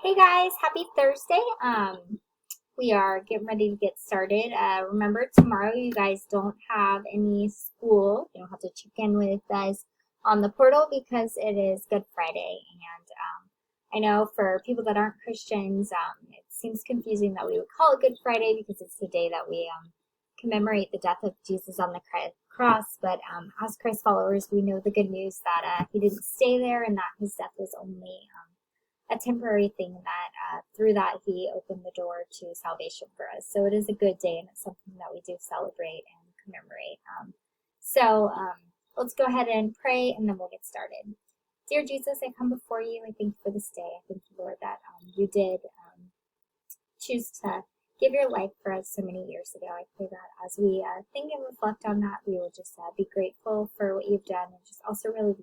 Hey guys, happy Thursday. We are getting ready to get started. Remember, tomorrow you guys don't have any school. You don't have to check in with us on the portal because it is Good Friday. And I know for people that aren't Christians, it seems confusing that we would call it Good Friday because it's the day that we commemorate the death of Jesus on the cross. But as Christ followers, we know the good news that he didn't stay there and that his death was only a temporary thing that through that he opened the door to salvation for us. So it is a good day and it's something that we do celebrate and commemorate. Let's go ahead and pray and then we'll get started. Dear Jesus, I come before you. I thank you for this day. I thank you, Lord, that you did choose to give your life for us so many years ago. I pray that as we think and reflect on that, we will just be grateful for what you've done and just also really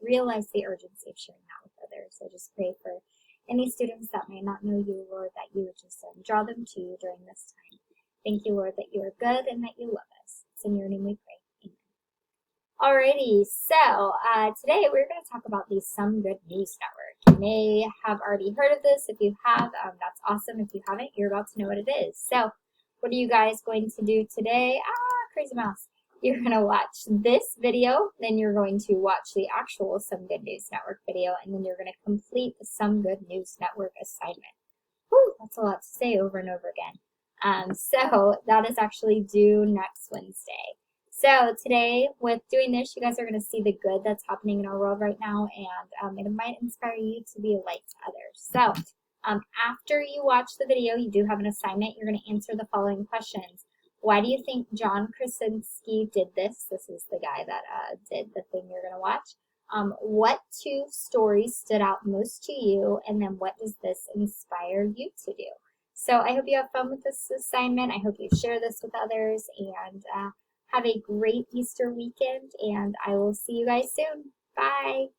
realize the urgency of sharing that with others. I just pray for any students that may not know you, Lord, that you would just draw them to you during this time. Thank you, Lord, that you are good and that you love us. It's in your name we pray. Alrighty, so today we're going to talk about the Some Good News Network. You may have already heard of this. If you have, that's awesome. If you haven't, you're about to know what it is. So what are you guys going to do today? Crazy mouse. You're going to watch this video, then you're going to watch the actual Some Good News Network video, and then you're going to complete the Some Good News Network assignment. Whew, that's a lot to say over and over again. So that is actually due next Wednesday. So today, with doing this, you guys are going to see the good that's happening in our world right now, and it might inspire you to be a light to others. So after you watch the video, you do have an assignment. You're going to answer the following questions. Why do you think John Krasinski did this? This is the guy that did the thing you're going to watch. What two stories stood out most to you, and then what does this inspire you to do? So I hope you have fun with this assignment. I hope you share this with others, and have a great Easter weekend, and I will see you guys soon. Bye.